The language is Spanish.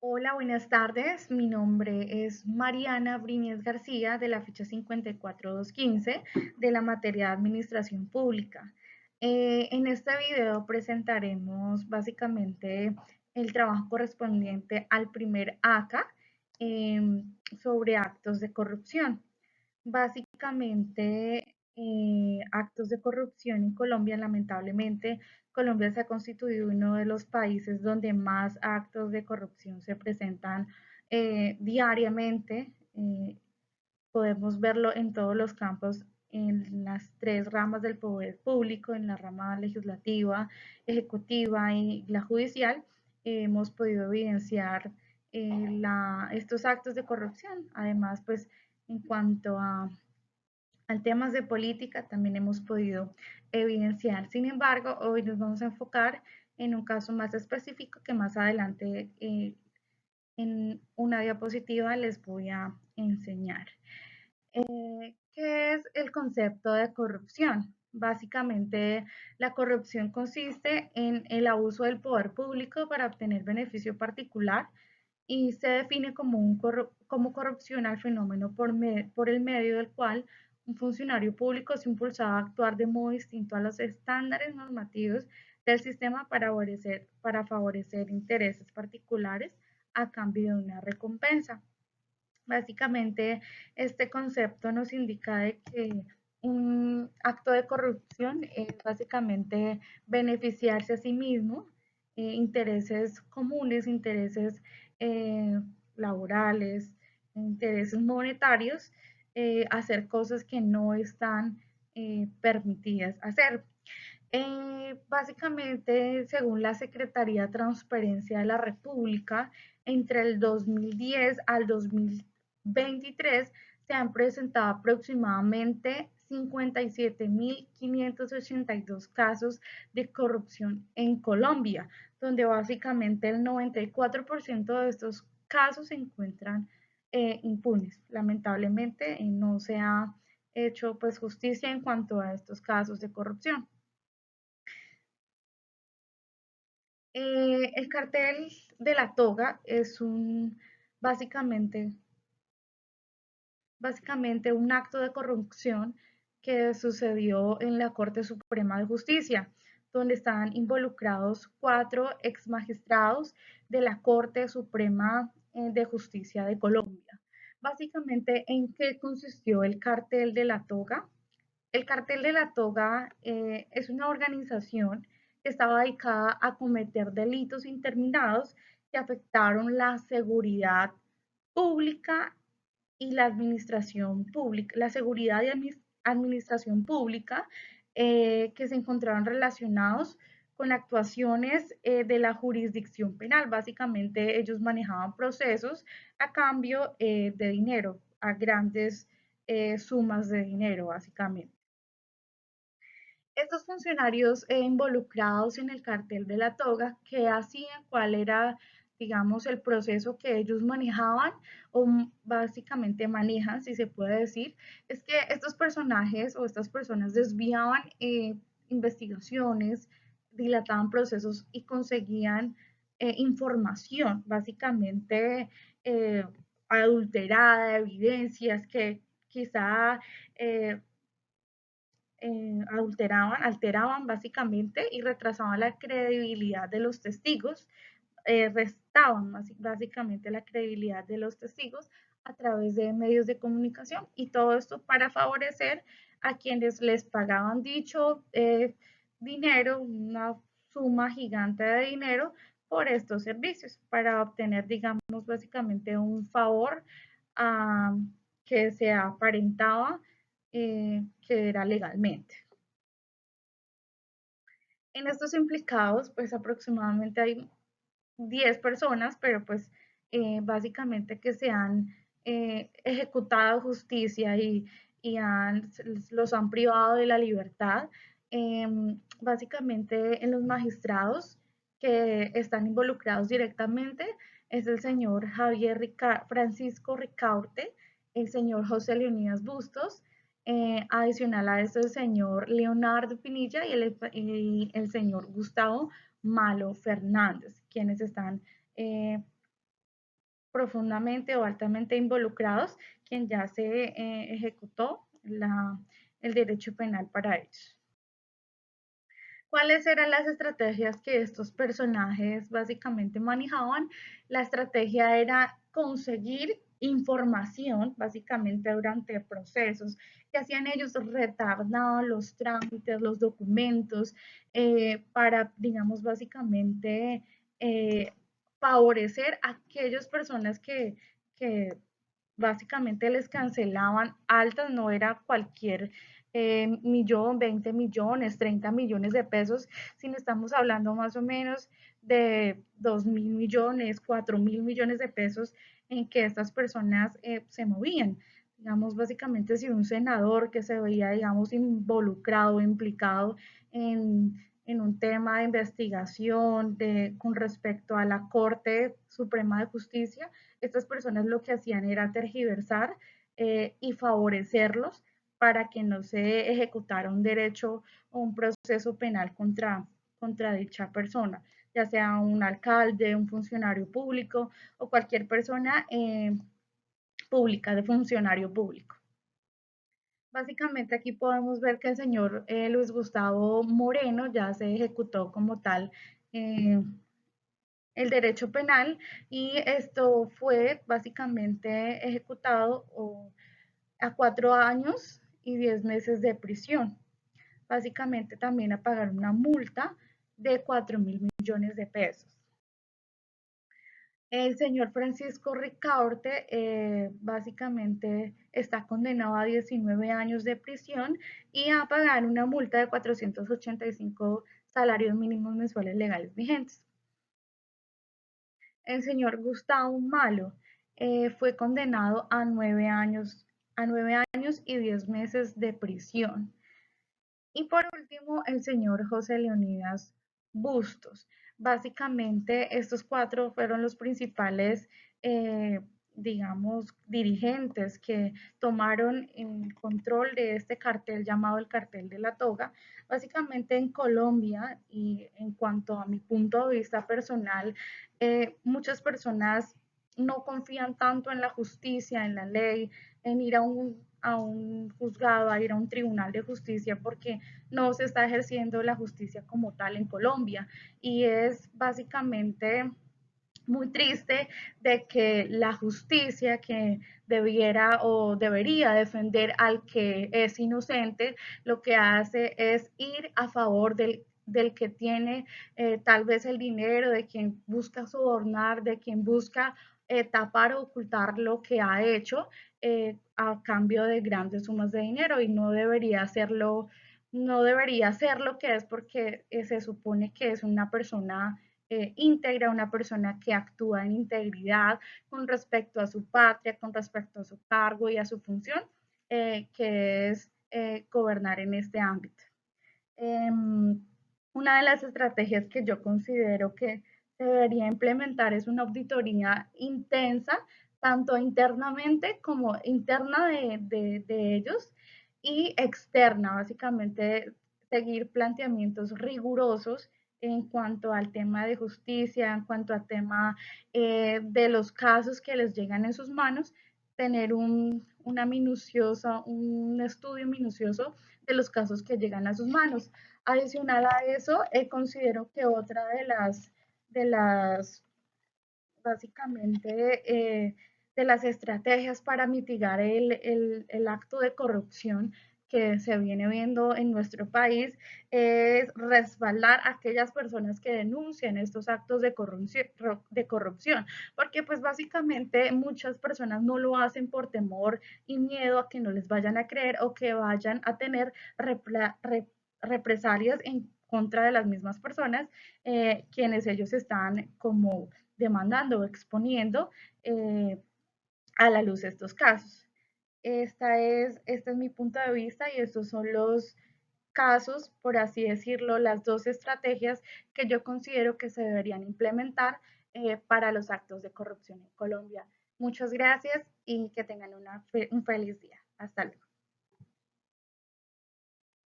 Hola, buenas tardes. Mi nombre es Mariana Briñez García de la ficha 54215 de la materia de Administración Pública. En este video presentaremos básicamente el trabajo correspondiente al primer ACA sobre actos de corrupción. Básicamente, actos de corrupción en Colombia, lamentablemente, Colombia se ha constituido uno de los países donde más actos de corrupción se presentan diariamente. Podemos verlo en todos los campos, en las tres ramas del poder público, en la rama legislativa, ejecutiva y la judicial. Hemos podido evidenciar estos actos de corrupción. Además, pues en cuanto al temas de política también hemos podido evidenciar. Sin embargo, hoy nos vamos a enfocar en un caso más específico que más adelante en una diapositiva les voy a enseñar. ¿Qué es el concepto de corrupción? Básicamente, la corrupción consiste en el abuso del poder público para obtener beneficio particular y se define como, como corrupción al fenómeno por el medio del cual un funcionario público es impulsado a actuar de modo distinto a los estándares normativos del sistema para favorecer intereses particulares a cambio de una recompensa. Básicamente, este concepto nos indica de que un acto de corrupción es básicamente beneficiarse a sí mismo, intereses comunes, intereses eh, laborales, intereses monetarios, hacer cosas que no están permitidas hacer. Básicamente, según la Secretaría de Transparencia de la República, entre el 2010 al 2023 se han presentado aproximadamente 57.582 casos de corrupción en Colombia, donde básicamente el 94% de estos casos se encuentran impunes. Lamentablemente, no se ha hecho pues justicia en cuanto a estos casos de corrupción. El cartel de la toga es básicamente, básicamente un acto de corrupción que sucedió en la Corte Suprema de Justicia, donde están involucrados cuatro ex magistrados de la Corte Suprema de Justicia de Colombia. Básicamente, ¿en qué consistió el cartel de la toga? El cartel de la toga es una organización que estaba dedicada a cometer delitos interminados que afectaron la seguridad pública y la administración pública, la seguridad y administración pública que se encontraron relacionados con actuaciones de la jurisdicción penal. Básicamente ellos manejaban procesos a cambio de dinero, a grandes sumas de dinero, básicamente. Estos funcionarios involucrados en el cartel de la toga, ¿qué hacían? ¿Cuál era, digamos, el proceso que ellos manejaban o básicamente manejan, si se puede decir? Es que estos personajes o estas personas desviaban investigaciones, dilataban procesos y conseguían información, básicamente eh, adulterada, evidencias que quizá alteraban básicamente y retrasaban la credibilidad de los testigos, restaban básicamente la credibilidad de los testigos a través de medios de comunicación y todo esto para favorecer a quienes les pagaban dicho dinero, una suma gigante de dinero por estos servicios para obtener, digamos, básicamente un favor que se aparentaba que era legalmente. En estos implicados, pues aproximadamente hay 10 personas, pero pues básicamente que se han ejecutado justicia y los han privado de la libertad. Eh, Básicamente en los magistrados que están involucrados directamente es el señor Francisco Ricaurte, el señor José Leonidas Bustos, adicional a esto el señor Leonardo Pinilla y el señor Gustavo Malo Fernández, quienes están profundamente o altamente involucrados, quien ya se ejecutó el derecho penal para ellos. ¿Cuáles eran las estrategias que estos personajes básicamente manejaban? La estrategia era conseguir información, básicamente durante procesos que hacían ellos, retardaban los trámites, los documentos, para, digamos, básicamente eh, favorecer a aquellas personas que básicamente les cancelaban altas, no era cualquier millón, 20 millones, 30 millones de pesos, sino estamos hablando más o menos de 2.000 millones, 4.000 millones de pesos en que estas personas se movían. Digamos, básicamente si un senador que se veía, digamos, involucrado, implicado en un tema de investigación con respecto a la Corte Suprema de Justicia, estas personas lo que hacían era tergiversar y favorecerlos para que no se ejecutara un derecho o un proceso penal contra dicha persona, ya sea un alcalde, un funcionario público o cualquier persona pública, de funcionario público. Básicamente aquí podemos ver que el señor Luis Gustavo Moreno ya se ejecutó como tal eh, el derecho penal y esto fue básicamente ejecutado a 4 años y 10 meses de prisión. Básicamente también a pagar una multa de 4.000 millones de pesos. El señor Francisco Ricaurte básicamente está condenado a 19 años de prisión y a pagar una multa de 485 salarios mínimos mensuales legales vigentes. El señor Gustavo Malo fue condenado a nueve años y 10 meses de prisión. Y por último, el señor José Leonidas Bustos. Básicamente, estos cuatro fueron los principales, eh, digamos, dirigentes que tomaron el control de este cartel llamado el Cartel de la Toga. Básicamente en Colombia, y en cuanto a mi punto de vista personal, muchas personas no confían tanto en la justicia, en la ley, en ir a un juzgado, a ir a un tribunal de justicia, porque no se está ejerciendo la justicia como tal en Colombia. Y es básicamente muy triste de que la justicia que debiera o debería defender al que es inocente, lo que hace es ir a favor del que tiene tal vez el dinero, de quien busca sobornar, de quien busca tapar o ocultar lo que ha hecho a cambio de grandes sumas de dinero y no debería ser lo que es porque se supone que es una persona íntegra, una persona que actúa en integridad con respecto a su patria, con respecto a su cargo y a su función, que es gobernar en este ámbito. Una de las estrategias que yo considero que se debería implementar es una auditoría intensa, tanto internamente como interna de ellos y externa, básicamente seguir planteamientos rigurosos en cuanto al tema de justicia, en cuanto al tema de los casos que les llegan en sus manos, tener un estudio minucioso de los casos que llegan a sus manos. Adicional a eso, considero que otra de las básicamente, de las estrategias para mitigar el acto de corrupción que se viene viendo en nuestro país es respaldar a aquellas personas que denuncian estos actos de corrupción, porque pues básicamente muchas personas no lo hacen por temor y miedo a que no les vayan a creer o que vayan a tener represalias en contra de las mismas personas, quienes ellos están como demandando o exponiendo a la luz estos casos. Este es mi punto de vista y estos son los casos, por así decirlo, las dos estrategias que yo considero que se deberían implementar para los actos de corrupción en Colombia. Muchas gracias y que tengan un feliz día. Hasta luego.